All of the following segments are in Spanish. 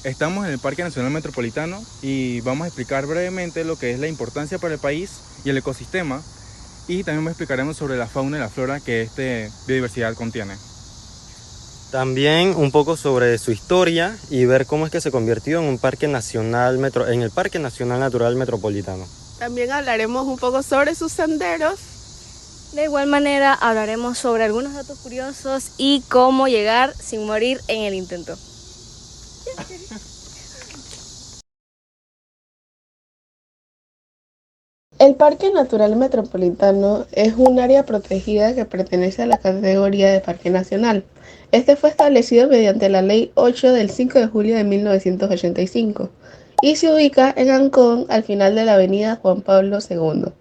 Estamos en el Parque Nacional Metropolitano y vamos a explicar brevemente lo que es la importancia para el país y el ecosistema, y también explicaremos sobre la fauna y la flora que biodiversidad contiene. También un poco sobre su historia y ver cómo es que se convirtió en el Parque Nacional Natural Metropolitano. También hablaremos un poco sobre sus senderos. De igual manera hablaremos sobre algunos datos curiosos y cómo llegar sin morir en el intento. El Parque Natural Metropolitano es un área protegida que pertenece a la categoría de Parque Nacional. Este fue establecido mediante la Ley 8 del 5 de julio de 1985 y se ubica en Ancón, al final de la avenida Juan Pablo II.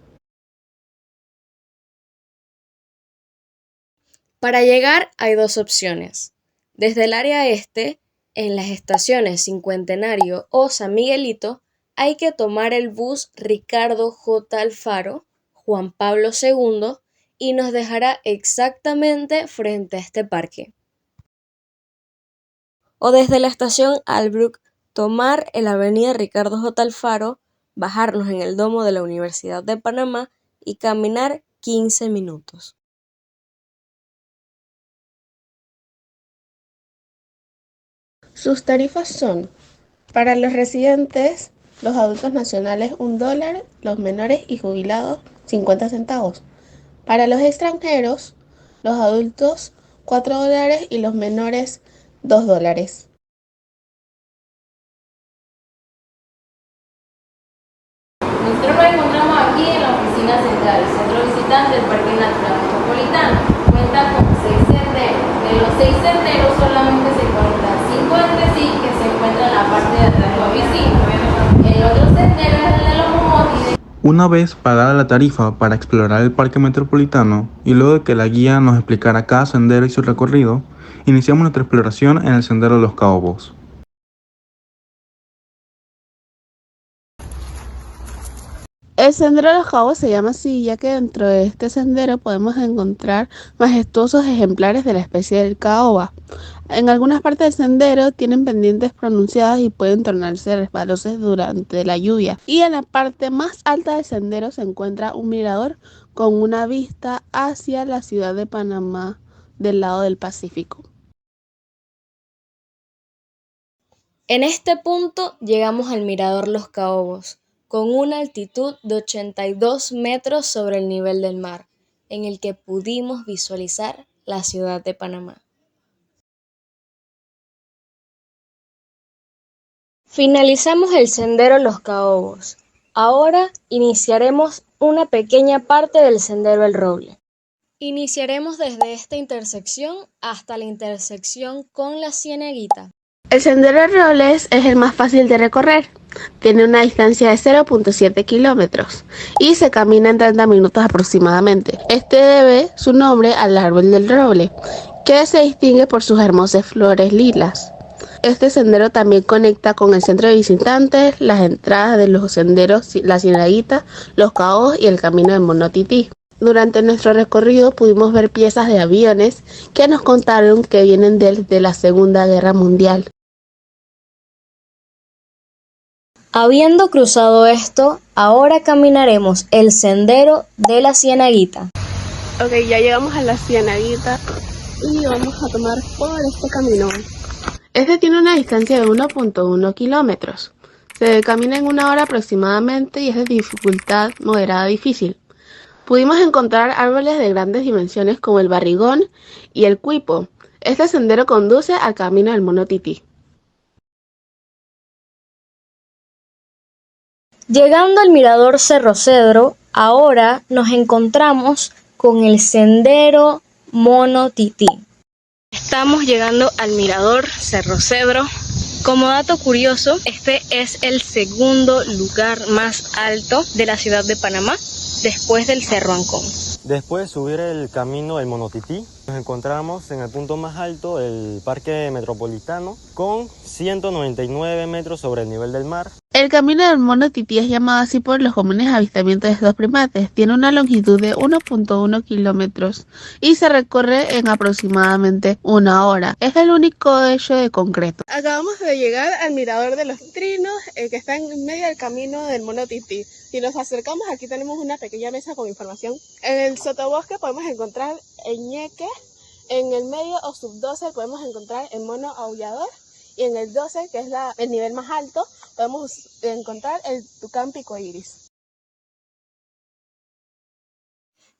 Para llegar hay dos opciones. Desde el área este, en las estaciones Cincuentenario o San Miguelito, hay que tomar el bus Ricardo J. Alfaro, Juan Pablo II, y nos dejará exactamente frente a este parque. O desde la estación Albrook, tomar el avenida Ricardo J. Alfaro, bajarnos en el domo de la Universidad de Panamá y caminar 15 minutos. Sus tarifas son: para los residentes, los adultos nacionales $1, los menores y jubilados 50 centavos. Para los extranjeros, los adultos $4 y los menores $2. Nosotros nos encontramos aquí en la oficina central, el centro visitante del Parque Natural Metropolitano. Cuenta con 6 senderos. De los 6 senderos solamente se conectan 5 entre sí, que se encuentran en la parte de atrás de la oficina. El otro sendero es el de los momotes. Una vez pagada la tarifa para explorar el Parque Metropolitano y luego de que la guía nos explicara cada sendero y su recorrido, iniciamos nuestra exploración en el sendero de los Caobos. El sendero de los Caobos se llama así ya que dentro de este sendero podemos encontrar majestuosos ejemplares de la especie del caoba. En algunas partes del sendero tienen pendientes pronunciadas y pueden tornarse resbalosos durante la lluvia. Y en la parte más alta del sendero se encuentra un mirador con una vista hacia la ciudad de Panamá del lado del Pacífico. En este punto llegamos al mirador Los Caobos, con una altitud de 82 metros sobre el nivel del mar, en el que pudimos visualizar la ciudad de Panamá. Finalizamos el sendero Los Caobos. Ahora iniciaremos una pequeña parte del sendero El Roble. Iniciaremos desde esta intersección hasta la intersección con la Cieneguita. El sendero de Robles es el más fácil de recorrer. Tiene una distancia de 0.7 kilómetros y se camina en 30 minutos aproximadamente. Este debe su nombre al árbol del roble, que se distingue por sus hermosas flores lilas. Este sendero también conecta con el centro de visitantes, las entradas de los senderos La Cieneguita, Los Caobos y el camino de Monotití. Durante nuestro recorrido pudimos ver piezas de aviones que nos contaron que vienen desde la Segunda Guerra Mundial. Habiendo cruzado esto, ahora caminaremos el sendero de la Cieneguita. Ok, ya llegamos a la Cieneguita y vamos a tomar por este camino. Este tiene una distancia de 1.1 kilómetros. Se camina en 1 hora aproximadamente y es de dificultad moderada difícil. Pudimos encontrar árboles de grandes dimensiones como el barrigón y el cuipo. Este sendero conduce al camino del Monotití. Llegando al mirador Cerro Cedro, ahora nos encontramos con el sendero Monotití. Estamos llegando al mirador Cerro Cedro. Como dato curioso, este es el segundo lugar más alto de la ciudad de Panamá, después del Cerro Ancón. Después de subir el camino del Monotití, Nos encontramos en el punto más alto del Parque Metropolitano con 199 metros sobre el nivel del mar. El camino del mono tití es llamado así por los comunes avistamientos de estos primates. Tiene una longitud de 1.1 kilómetros y se recorre en aproximadamente una hora. Es el único hecho de concreto. Acabamos de llegar al mirador de los trinos, que está en medio del camino del mono tití. Si nos acercamos, aquí tenemos una pequeña mesa con información. En el sotobosque podemos encontrar el ñeque. En el medio o sub-12 podemos encontrar el mono aullador. Y en el 12, que es el nivel más alto, podemos encontrar el tucán picoiris.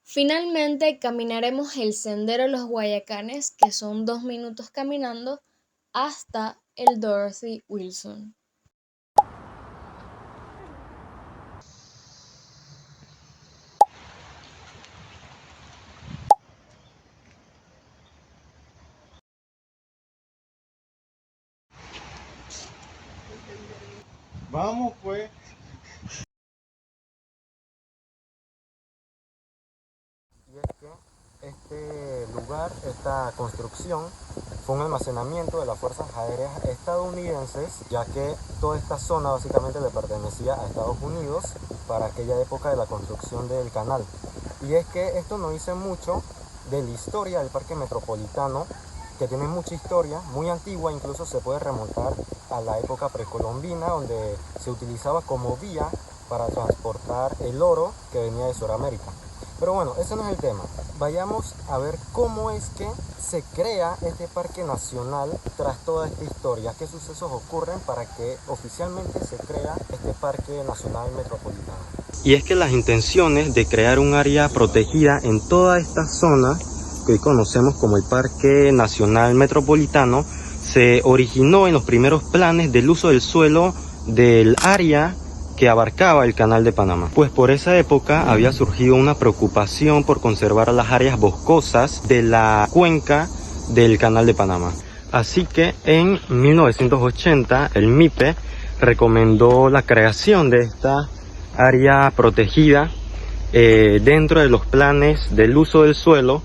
Finalmente caminaremos el sendero Los Guayacanes, que son 2 minutos caminando, hasta el Dorothy Wilson. Vamos pues. Y es que este lugar, esta construcción, fue un almacenamiento de las fuerzas aéreas estadounidenses, ya que toda esta zona básicamente le pertenecía a Estados Unidos para aquella época de la construcción del canal. Y es que esto nos dice mucho de la historia del Parque Metropolitano, que tiene mucha historia, muy antigua, incluso se puede remontar a la época precolombina, donde se utilizaba como vía para transportar el oro que venía de Sudamérica. Pero bueno, ese no es el tema. Vayamos a ver cómo es que se crea este parque nacional tras toda esta historia. ¿Qué sucesos ocurren para que oficialmente se crea este parque nacional metropolitano? Y es que las intenciones de crear un área protegida en toda esta zona que hoy conocemos como el Parque Nacional Metropolitano se originó en los primeros planes del uso del suelo del área que abarcaba el Canal de Panamá. Pues por esa época había surgido una preocupación por conservar las áreas boscosas de la cuenca del Canal de Panamá. Así que en 1980 el MIPE recomendó la creación de esta área protegida dentro de los planes del uso del suelo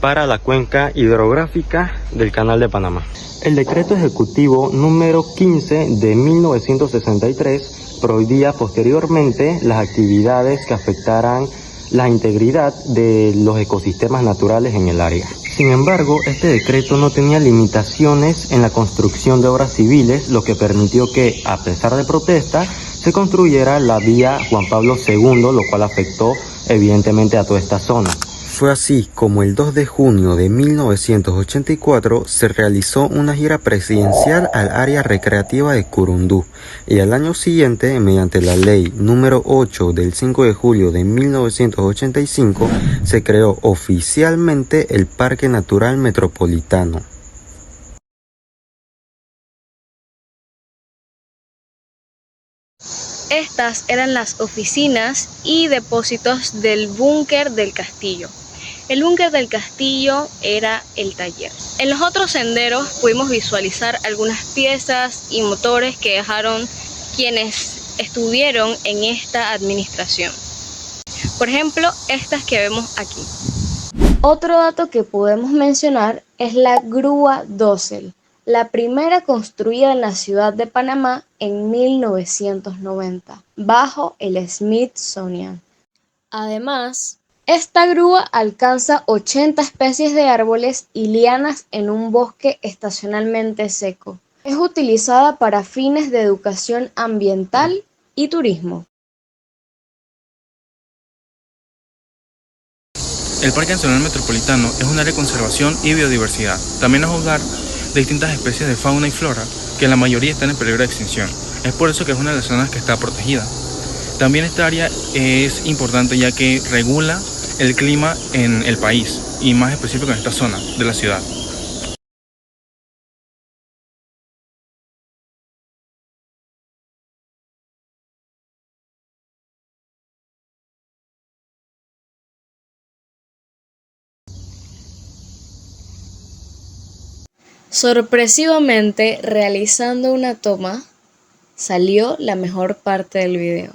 para la cuenca hidrográfica del Canal de Panamá. El decreto ejecutivo número 15 de 1963 prohibía posteriormente las actividades que afectaran la integridad de los ecosistemas naturales en el área. Sin embargo, este decreto no tenía limitaciones en la construcción de obras civiles, lo que permitió que, a pesar de protestas, se construyera la vía Juan Pablo II, lo cual afectó evidentemente a toda esta zona. Fue así como el 2 de junio de 1984 se realizó una gira presidencial al área recreativa de Curundú y al año siguiente, mediante la ley número 8 del 5 de julio de 1985, se creó oficialmente el Parque Natural Metropolitano. Estas eran las oficinas y depósitos del búnker del castillo. El búnker del castillo era el taller. En los otros senderos pudimos visualizar algunas piezas y motores que dejaron quienes estuvieron en esta administración. Por ejemplo, estas que vemos aquí. Otro dato que podemos mencionar es la grúa dosel, la primera construida en la ciudad de Panamá en 1990, bajo el Smithsonian. Además, esta grúa alcanza 80 especies de árboles y lianas en un bosque estacionalmente seco. Es utilizada para fines de educación ambiental y turismo. El Parque Nacional Metropolitano es un área de conservación y biodiversidad. También es hogar de distintas especies de fauna y flora, que la mayoría están en peligro de extinción. Es por eso que es una de las zonas que está protegida. También esta área es importante ya que regula el clima en el país y más específico en esta zona de la ciudad. Sorpresivamente, realizando una toma, salió la mejor parte del video.